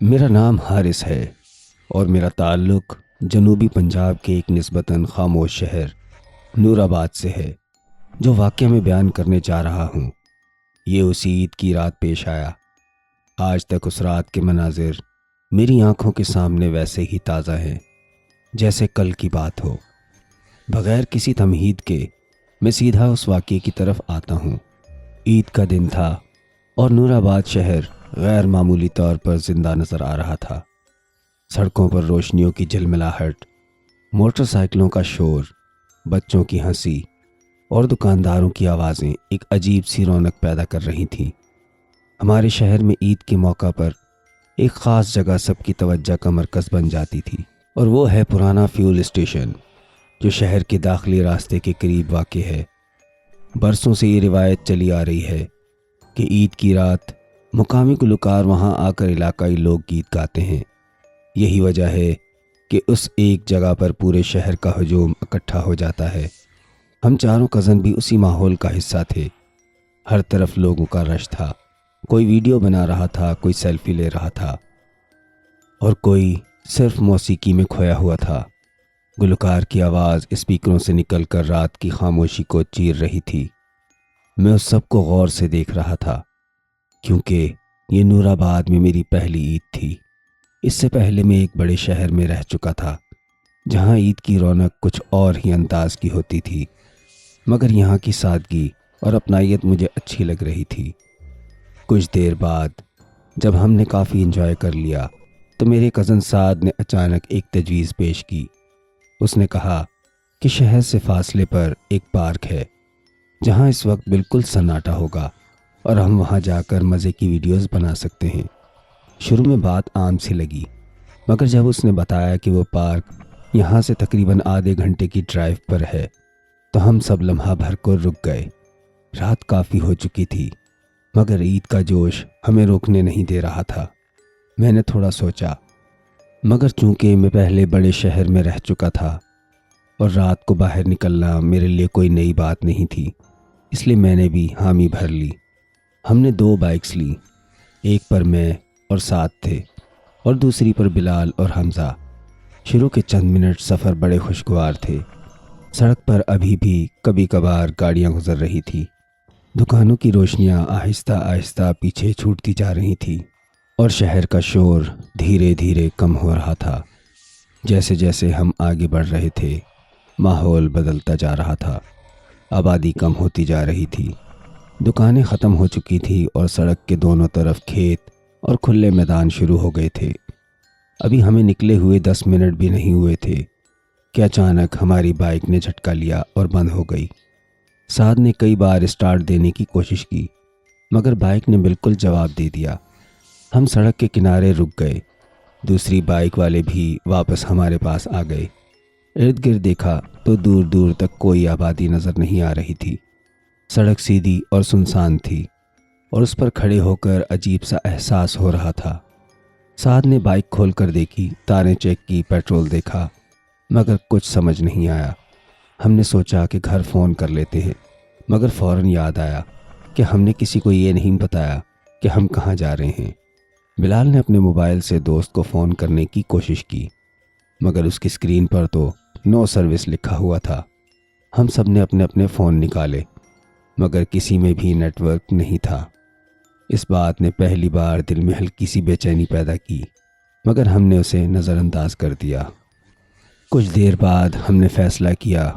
میرا نام حارث ہے اور میرا تعلق جنوبی پنجاب کے ایک نسبتاً خاموش شہر نور آباد سے ہے جو واقعہ میں بیان کرنے جا رہا ہوں۔ یہ اسی عید کی رات پیش آیا۔ آج تک اس رات کے مناظر میری آنکھوں کے سامنے ویسے ہی تازہ ہیں جیسے کل کی بات ہو۔ بغیر کسی تمہید کے میں سیدھا اس واقعے کی طرف آتا ہوں۔ عید کا دن تھا اور نور آباد شہر غیر معمولی طور پر زندہ نظر آ رہا تھا۔ سڑکوں پر روشنیوں کی جھلملاہٹ، موٹر سائیکلوں کا شور، بچوں کی ہنسی اور دکانداروں کی آوازیں ایک عجیب سی رونق پیدا کر رہی تھیں۔ ہمارے شہر میں عید کے موقع پر ایک خاص جگہ سب کی توجہ کا مرکز بن جاتی تھی، اور وہ ہے پرانا فیول اسٹیشن جو شہر کے داخلی راستے کے قریب واقع ہے۔ برسوں سے یہ روایت چلی آ رہی ہے کہ عید کی رات مقامی گلوکار وہاں آ کر علاقائی لوک گیت گاتے ہیں۔ یہی وجہ ہے کہ اس ایک جگہ پر پورے شہر کا ہجوم اکٹھا ہو جاتا ہے۔ ہم چاروں کزن بھی اسی ماحول کا حصہ تھے۔ ہر طرف لوگوں کا رش تھا، کوئی ویڈیو بنا رہا تھا، کوئی سیلفی لے رہا تھا اور کوئی صرف موسیقی میں کھویا ہوا تھا۔ گلوکار کی آواز اسپیکروں سے نکل کر رات کی خاموشی کو چیر رہی تھی۔ میں اس سب کو غور سے دیکھ رہا تھا کیونکہ یہ نور آباد میں میری پہلی عید تھی۔ اس سے پہلے میں ایک بڑے شہر میں رہ چکا تھا جہاں عید کی رونق کچھ اور ہی انداز کی ہوتی تھی، مگر یہاں کی سادگی اور اپنائیت مجھے اچھی لگ رہی تھی۔ کچھ دیر بعد جب ہم نے کافی انجوائے کر لیا تو میرے کزن سعد نے اچانک ایک تجویز پیش کی۔ اس نے کہا کہ شہر سے فاصلے پر ایک پارک ہے جہاں اس وقت بالکل سناٹا ہوگا اور ہم وہاں جا کر مزے کی ویڈیوز بنا سکتے ہیں۔ شروع میں بات عام سی لگی، مگر جب اس نے بتایا کہ وہ پارک یہاں سے تقریباً آدھے گھنٹے کی ڈرائیو پر ہے تو ہم سب لمحہ بھر کو رک گئے۔ رات کافی ہو چکی تھی مگر عید کا جوش ہمیں روکنے نہیں دے رہا تھا۔ میں نے تھوڑا سوچا، مگر چونکہ میں پہلے بڑے شہر میں رہ چکا تھا اور رات کو باہر نکلنا میرے لیے کوئی نئی بات نہیں تھی، اس لیے میں نے بھی حامی بھر لی۔ ہم نے 2 بائکس لی، ایک پر میں اور ساتھ تھے اور دوسری پر بلال اور حمزہ۔ شروع کے چند منٹ سفر بڑے خوشگوار تھے۔ سڑک پر ابھی بھی کبھی کبھار گاڑیاں گزر رہی تھی، دکانوں کی روشنیاں آہستہ آہستہ پیچھے چھوٹتی جا رہی تھی اور شہر کا شور دھیرے دھیرے کم ہو رہا تھا۔ جیسے جیسے ہم آگے بڑھ رہے تھے ماحول بدلتا جا رہا تھا، آبادی کم ہوتی جا رہی تھی، دکانیں ختم ہو چکی تھی اور سڑک کے دونوں طرف کھیت اور کھلے میدان شروع ہو گئے تھے۔ ابھی ہمیں نکلے ہوئے 10 منٹ بھی نہیں ہوئے تھے کہ اچانک ہماری بائک نے جھٹکا لیا اور بند ہو گئی۔ سعد نے کئی بار اسٹارٹ دینے کی کوشش کی مگر بائک نے بالکل جواب دے دیا۔ ہم سڑک کے کنارے رک گئے، دوسری بائک والے بھی واپس ہمارے پاس آ گئے۔ ارد گرد دیکھا تو دور دور تک کوئی آبادی نظر نہیں آ رہی تھی۔ سڑک سیدھی اور سنسان تھی اور اس پر کھڑے ہو کر عجیب سا احساس ہو رہا تھا۔ سعد نے بائک کھول کر دیکھی، تاریں چیک کی، پیٹرول دیکھا، مگر کچھ سمجھ نہیں آیا۔ ہم نے سوچا کہ گھر فون کر لیتے ہیں، مگر فوراً یاد آیا کہ ہم نے کسی کو یہ نہیں بتایا کہ ہم کہاں جا رہے ہیں۔ بلال نے اپنے موبائل سے دوست کو فون کرنے کی کوشش کی مگر اس کی اسکرین پر تو نو سروس لکھا ہوا تھا۔ ہم سب نے اپنے اپنے فون نکالے مگر کسی میں بھی نیٹ ورک نہیں تھا۔ اس بات نے پہلی بار دل میں ہلکی سی بے چینی پیدا کی مگر ہم نے اسے نظر انداز کر دیا۔ کچھ دیر بعد ہم نے فیصلہ کیا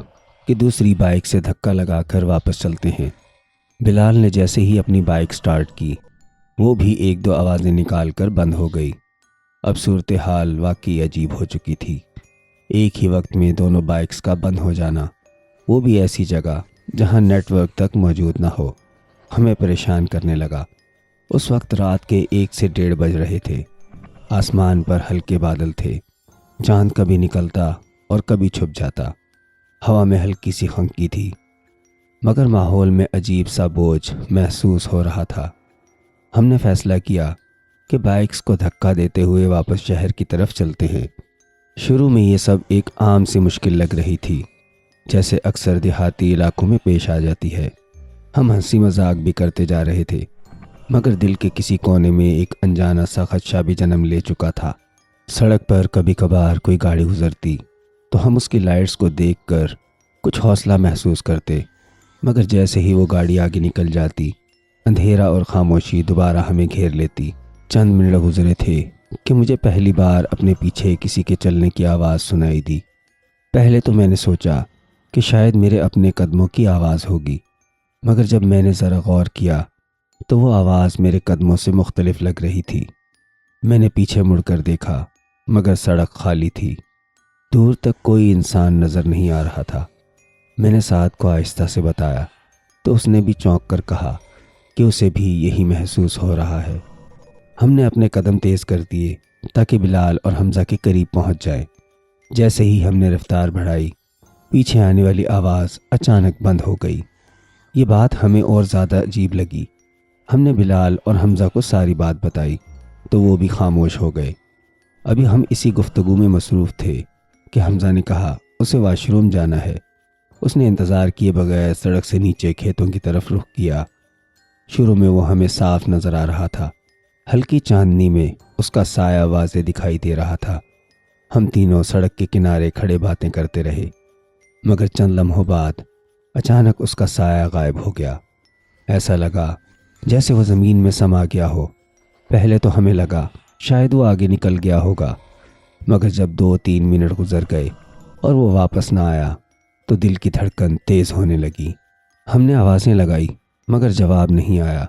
کہ دوسری بائک سے دھکا لگا کر واپس چلتے ہیں۔ بلال نے جیسے ہی اپنی بائک سٹارٹ کی وہ بھی 1-2 آوازیں نکال کر بند ہو گئی۔ اب صورتحال واقعی عجیب ہو چکی تھی۔ ایک ہی وقت میں دونوں بائکس کا بند ہو جانا، وہ بھی ایسی جگہ جہاں نیٹ ورک تک موجود نہ ہو، ہمیں پریشان کرنے لگا۔ اس وقت رات کے 1 سے 1:30 بج رہے تھے۔ آسمان پر ہلکے بادل تھے، چاند کبھی نکلتا اور کبھی چھپ جاتا، ہوا میں ہلکی سی خنکی تھی مگر ماحول میں عجیب سا بوجھ محسوس ہو رہا تھا۔ ہم نے فیصلہ کیا کہ بائکس کو دھکا دیتے ہوئے واپس شہر کی طرف چلتے ہیں۔ شروع میں یہ سب ایک عام سی مشکل لگ رہی تھی جیسے اکثر دیہاتی علاقوں میں پیش آ جاتی ہے۔ ہم ہنسی مذاق بھی کرتے جا رہے تھے مگر دل کے کسی کونے میں ایک انجانا سا خدشہ بھی جنم لے چکا تھا۔ سڑک پر کبھی کبھار کوئی گاڑی گزرتی تو ہم اس کی لائٹس کو دیکھ کر کچھ حوصلہ محسوس کرتے، مگر جیسے ہی وہ گاڑی آگے نکل جاتی، اندھیرا اور خاموشی دوبارہ ہمیں گھیر لیتی۔ چند منٹ گزرے تھے کہ مجھے پہلی بار اپنے پیچھے کسی کے چلنے کی آواز سنائی دی۔ پہلے تو میں نے سوچا کہ شاید میرے اپنے قدموں کی آواز ہوگی، مگر جب میں نے ذرا غور کیا تو وہ آواز میرے قدموں سے مختلف لگ رہی تھی۔ میں نے پیچھے مڑ کر دیکھا، مگر سڑک خالی تھی، دور تک کوئی انسان نظر نہیں آ رہا تھا۔ میں نے سعد کو آہستہ سے بتایا تو اس نے بھی چونک کر کہا کہ اسے بھی یہی محسوس ہو رہا ہے۔ ہم نے اپنے قدم تیز کر دیے تاکہ بلال اور حمزہ کے قریب پہنچ جائے۔ جیسے ہی ہم نے رفتار بڑھائی، پیچھے آنے والی آواز اچانک بند ہو گئی۔ یہ بات ہمیں اور زیادہ عجیب لگی۔ ہم نے بلال اور حمزہ کو ساری بات بتائی تو وہ بھی خاموش ہو گئے۔ ابھی ہم اسی گفتگو میں مصروف تھے کہ حمزہ نے کہا اسے واش روم جانا ہے۔ اس نے انتظار کیے بغیر سڑک سے نیچے کھیتوں کی طرف رخ کیا۔ شروع میں وہ ہمیں صاف نظر آ رہا تھا، ہلکی چاندنی میں اس کا سایہ واضح دکھائی دے رہا تھا۔ ہم تینوں سڑک کے کنارے کھڑے باتیں کرتے رہے، مگر چند لمحوں بعد اچانک اس کا سایہ غائب ہو گیا۔ ایسا لگا جیسے وہ زمین میں سما گیا ہو۔ پہلے تو ہمیں لگا شاید وہ آگے نکل گیا ہوگا، مگر جب 2-3 منٹ گزر گئے اور وہ واپس نہ آیا تو دل کی دھڑکن تیز ہونے لگی۔ ہم نے آوازیں لگائی مگر جواب نہیں آیا۔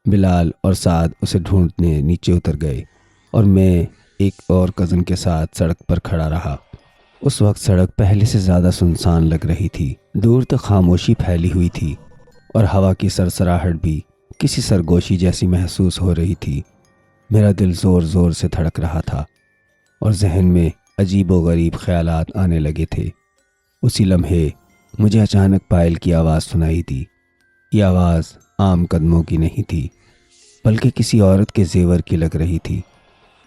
بلال اور سعد اسے ڈھونڈنے نیچے اتر گئے اور میں ایک اور کزن کے ساتھ سڑک پر کھڑا رہا۔ اس وقت سڑک پہلے سے زیادہ سنسان لگ رہی تھی، دور تک خاموشی پھیلی ہوئی تھی اور ہوا کی سرسراہٹ بھی کسی سرگوشی جیسی محسوس ہو رہی تھی۔ میرا دل زور زور سے دھڑک رہا تھا اور ذہن میں عجیب و غریب خیالات آنے لگے تھے۔ اسی لمحے مجھے اچانک پائل کی آواز سنائی دی۔ یہ آواز عام قدموں کی نہیں تھی، بلکہ کسی عورت کے زیور کی لگ رہی تھی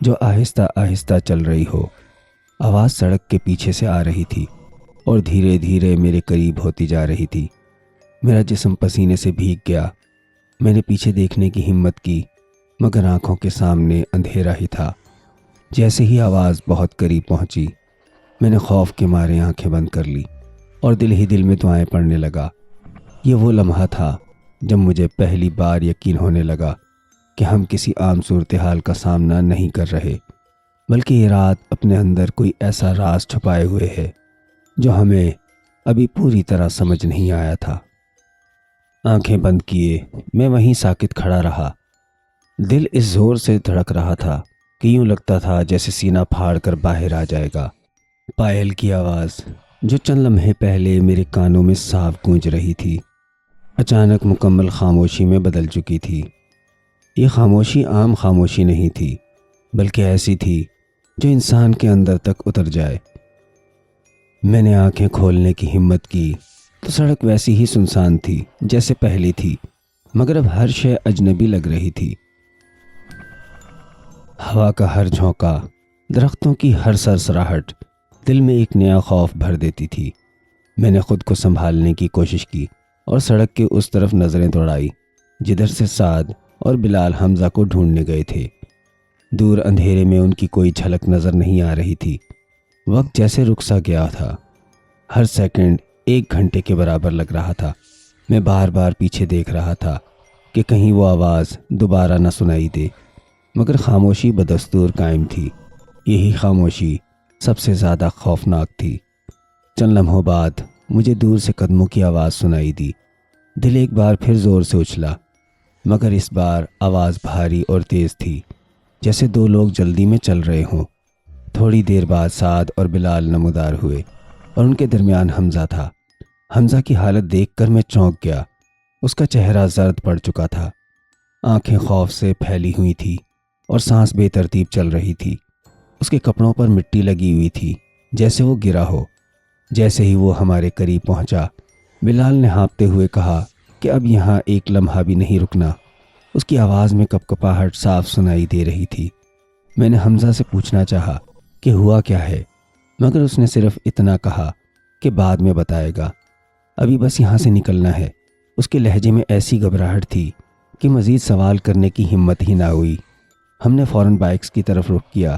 جو آہستہ آہستہ چل رہی ہو۔ آواز سڑک کے پیچھے سے آ رہی تھی اور دھیرے دھیرے میرے قریب ہوتی جا رہی تھی۔ میرا جسم پسینے سے بھیگ گیا۔ میں نے پیچھے دیکھنے کی ہمت کی، مگر آنکھوں کے سامنے اندھیرا ہی تھا۔ جیسے ہی آواز بہت قریب پہنچی، میں نے خوف کے مارے آنکھیں بند کر لی اور دل ہی دل میں دعائیں پڑھنے لگا۔ یہ وہ لمحہ تھا جب مجھے پہلی بار یقین ہونے لگا کہ ہم کسی عام صورتحال کا سامنا نہیں کر رہے، بلکہ یہ رات اپنے اندر کوئی ایسا راز چھپائے ہوئے ہے جو ہمیں ابھی پوری طرح سمجھ نہیں آیا تھا۔ آنکھیں بند کیے میں وہیں ساکت کھڑا رہا۔ دل اس زور سے دھڑک رہا تھا کہ یوں لگتا تھا جیسے سینہ پھاڑ کر باہر آ جائے گا۔ پائل کی آواز جو چند لمحے پہلے میرے کانوں میں صاف گونج رہی تھی، اچانک مکمل خاموشی میں بدل چکی تھی۔ یہ خاموشی عام خاموشی نہیں تھی، بلکہ ایسی تھی جو انسان کے اندر تک اتر جائے۔ میں نے آنکھیں کھولنے کی ہمت کی تو سڑک ویسی ہی سنسان تھی جیسے پہلی تھی، مگر اب ہر شے اجنبی لگ رہی تھی۔ ہوا کا ہر جھونکا، درختوں کی ہر سرسراہٹ دل میں ایک نیا خوف بھر دیتی تھی۔ میں نے خود کو سنبھالنے کی کوشش کی اور سڑک کے اس طرف نظریں دوڑائی جدھر سے سعد اور بلال حمزہ کو ڈھونڈنے گئے تھے۔ دور اندھیرے میں ان کی کوئی جھلک نظر نہیں آ رہی تھی۔ وقت جیسے رک سا گیا تھا، ہر سیکنڈ 1 گھنٹے کے برابر لگ رہا تھا۔ میں بار بار پیچھے دیکھ رہا تھا کہ کہیں وہ آواز دوبارہ نہ سنائی دے، مگر خاموشی بدستور قائم تھی۔ یہی خاموشی سب سے زیادہ خوفناک تھی۔ چند لمحوں بعد مجھے دور سے قدموں کی آواز سنائی دی۔ دل ایک بار پھر زور سے اچھلا، مگر اس بار آواز بھاری اور تیز تھی، جیسے 2 لوگ جلدی میں چل رہے ہوں۔ تھوڑی دیر بعد سعد اور بلال نمودار ہوئے اور ان کے درمیان حمزہ تھا۔ حمزہ کی حالت دیکھ کر میں چونک گیا۔ اس کا چہرہ زرد پڑ چکا تھا، آنکھیں خوف سے پھیلی ہوئی تھی اور سانس بے ترتیب چل رہی تھی۔ اس کے کپڑوں پر مٹی لگی ہوئی تھی جیسے وہ گرا ہو۔ جیسے ہی وہ ہمارے قریب پہنچا، بلال نے ہانپتے ہوئے کہا کہ اب یہاں ایک لمحہ بھی نہیں رکنا۔ اس کی آواز میں کپکپاہٹ صاف سنائی دے رہی تھی۔ میں نے حمزہ سے پوچھنا چاہا کہ ہوا کیا ہے، مگر اس نے صرف اتنا کہا کہ بعد میں بتائے گا، ابھی بس یہاں سے نکلنا ہے۔ اس کے لہجے میں ایسی گھبراہٹ تھی کہ مزید سوال کرنے کی ہمت ہی نہ ہوئی۔ ہم نے فوراً بائکس کی طرف رخ کیا۔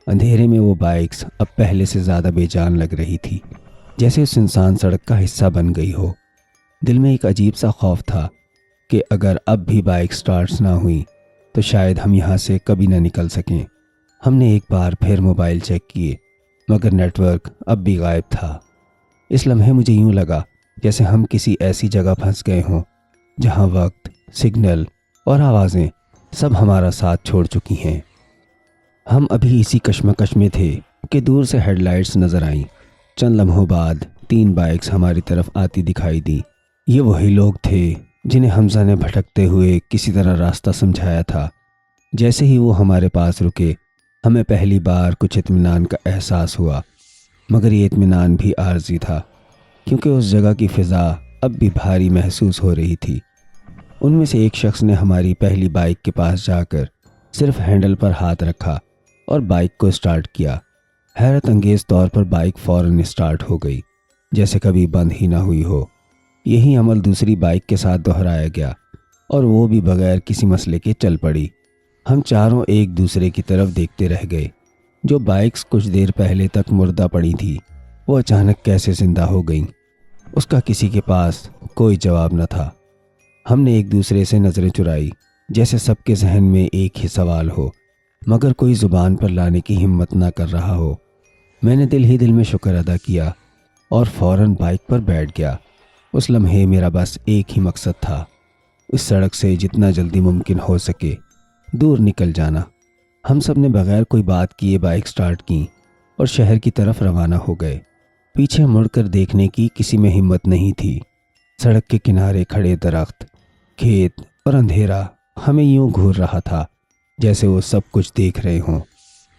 اندھیرے میں وہ بائکس اب پہلے سے زیادہ بے جان لگ رہی تھی، جیسے اس انسان سڑک کا حصہ بن گئی ہو۔ دل میں ایک عجیب سا خوف تھا کہ اگر اب بھی بائک سٹارٹس نہ ہوئی تو شاید ہم یہاں سے کبھی نہ نکل سکیں۔ ہم نے ایک بار پھر موبائل چیک کیے، مگر نیٹ ورک اب بھی غائب تھا۔ اس لمحے مجھے یوں لگا جیسے ہم کسی ایسی جگہ پھنس گئے ہوں جہاں وقت، سگنل اور آوازیں سب ہمارا ساتھ چھوڑ چکی ہیں۔ ہم ابھی اسی کشمکش میں تھے کہ دور سے ہیڈ لائٹس نظر آئیں۔ چند لمحوں بعد 3 بائکس ہماری طرف آتی دکھائی دیں۔ یہ وہی لوگ تھے جنہیں حمزہ نے بھٹکتے ہوئے کسی طرح راستہ سمجھایا تھا۔ جیسے ہی وہ ہمارے پاس رکے، ہمیں پہلی بار کچھ اطمینان کا احساس ہوا، مگر یہ اطمینان بھی عارضی تھا، کیونکہ اس جگہ کی فضا اب بھی بھاری محسوس ہو رہی تھی۔ ان میں سے ایک شخص نے ہماری پہلی بائک کے پاس جا کر صرف ہینڈل پر ہاتھ رکھا اور بائک کو اسٹارٹ کیا۔ حیرت انگیز طور پر بائک فوراً اسٹارٹ ہو گئی، جیسے کبھی بند ہی نہ ہوئی ہو۔ یہی عمل دوسری بائک کے ساتھ دہرایا گیا اور وہ بھی بغیر کسی مسئلے کے چل پڑی۔ ہم چاروں ایک دوسرے کی طرف دیکھتے رہ گئے۔ جو بائکس کچھ دیر پہلے تک مردہ پڑی تھی، وہ اچانک کیسے زندہ ہو گئیں؟ اس کا کسی کے پاس کوئی جواب نہ تھا۔ ہم نے ایک دوسرے سے نظریں چرائی، جیسے سب کے ذہن میں ایک ہی سوال ہو، مگر کوئی زبان پر لانے کی ہمت نہ کر رہا ہو۔ میں نے دل ہی دل میں شکر ادا کیا اور فوراً بائک پر بیٹھ گیا۔ اس لمحے میرا بس ایک ہی مقصد تھا، اس سڑک سے جتنا جلدی ممکن ہو سکے دور نکل جانا۔ ہم سب نے بغیر کوئی بات کیے بائک سٹارٹ کی اور شہر کی طرف روانہ ہو گئے۔ پیچھے مڑ کر دیکھنے کی کسی میں ہمت نہیں تھی۔ سڑک کے کنارے کھڑے درخت، کھیت اور اندھیرا ہمیں یوں گھور رہا تھا جیسے وہ سب کچھ دیکھ رہے ہوں۔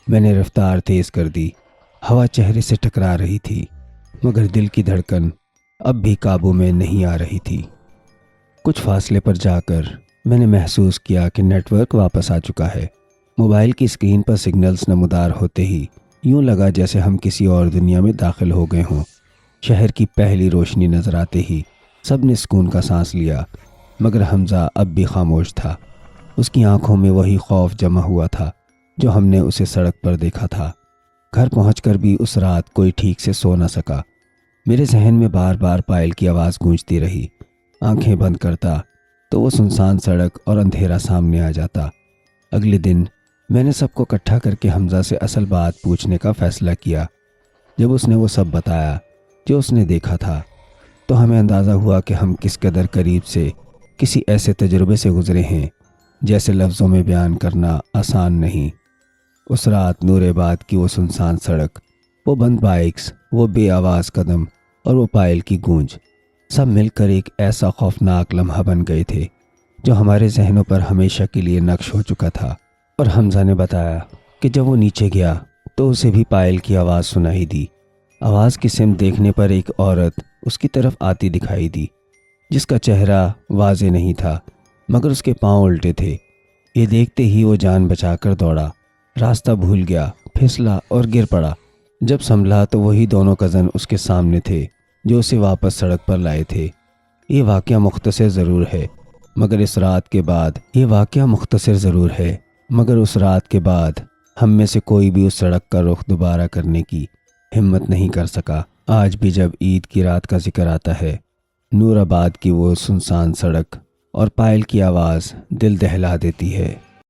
میں نے رفتار تیز کر دی۔ ہوا چہرے سے ٹکرا رہی تھی، مگر دل کی دھڑکن اب بھی قابو میں نہیں آ رہی تھی۔ کچھ فاصلے پر جا کر میں نے محسوس کیا کہ نیٹ ورک واپس آ چکا ہے۔ موبائل کی اسکرین پر سگنلز نمودار ہوتے ہی یوں لگا جیسے ہم کسی اور دنیا میں داخل ہو گئے ہوں۔ شہر کی پہلی روشنی نظر آتے ہی سب نے سکون کا سانس لیا، مگر حمزہ اب بھی خاموش تھا۔ اس کی آنکھوں میں وہی خوف جمع ہوا تھا جو ہم نے اسے سڑک پر دیکھا تھا۔ گھر پہنچ کر بھی اس رات کوئی ٹھیک سے سو نہ سکا۔ میرے ذہن میں بار بار پائل کی آواز گونجتی رہی۔ آنکھیں بند کرتا تو وہ سنسان سڑک اور اندھیرا سامنے آ جاتا۔ اگلے دن میں نے سب کو اکٹھا کر کے حمزہ سے اصل بات پوچھنے کا فیصلہ کیا۔ جب اس نے وہ سب بتایا جو اس نے دیکھا تھا، تو ہمیں اندازہ ہوا کہ ہم کس قدر قریب سے کسی ایسے تجربے سے گزرے ہیں جیسے لفظوں میں بیان کرنا آسان نہیں۔ اس رات نور آباد کی وہ سنسان سڑک، وہ بند بائکس، وہ بے آواز قدم اور وہ پائل کی گونج، سب مل کر ایک ایسا خوفناک لمحہ بن گئے تھے جو ہمارے ذہنوں پر ہمیشہ کے لیے نقش ہو چکا تھا۔ اور حمزہ نے بتایا کہ جب وہ نیچے گیا تو اسے بھی پائل کی آواز سنائی دی۔ آواز کی سمت دیکھنے پر ایک عورت اس کی طرف آتی دکھائی دی، جس کا چہرہ واضح نہیں تھا، مگر اس کے پاؤں الٹے تھے۔ یہ دیکھتے ہی وہ جان بچا کر دوڑا، راستہ بھول گیا، پھسلا اور گر پڑا۔ جب سنبھلا تو وہی دونوں کزن اس کے سامنے تھے جو اسے واپس سڑک پر لائے تھے۔ یہ واقعہ مختصر ضرور ہے، مگر اس رات کے بعد ہم میں سے کوئی بھی اس سڑک کا رخ دوبارہ کرنے کی ہمت نہیں کر سکا۔ آج بھی جب عید کی رات کا ذکر آتا ہے، نور آباد کی وہ سنسان سڑک اور پائل کی آواز دل دہلا دیتی ہے۔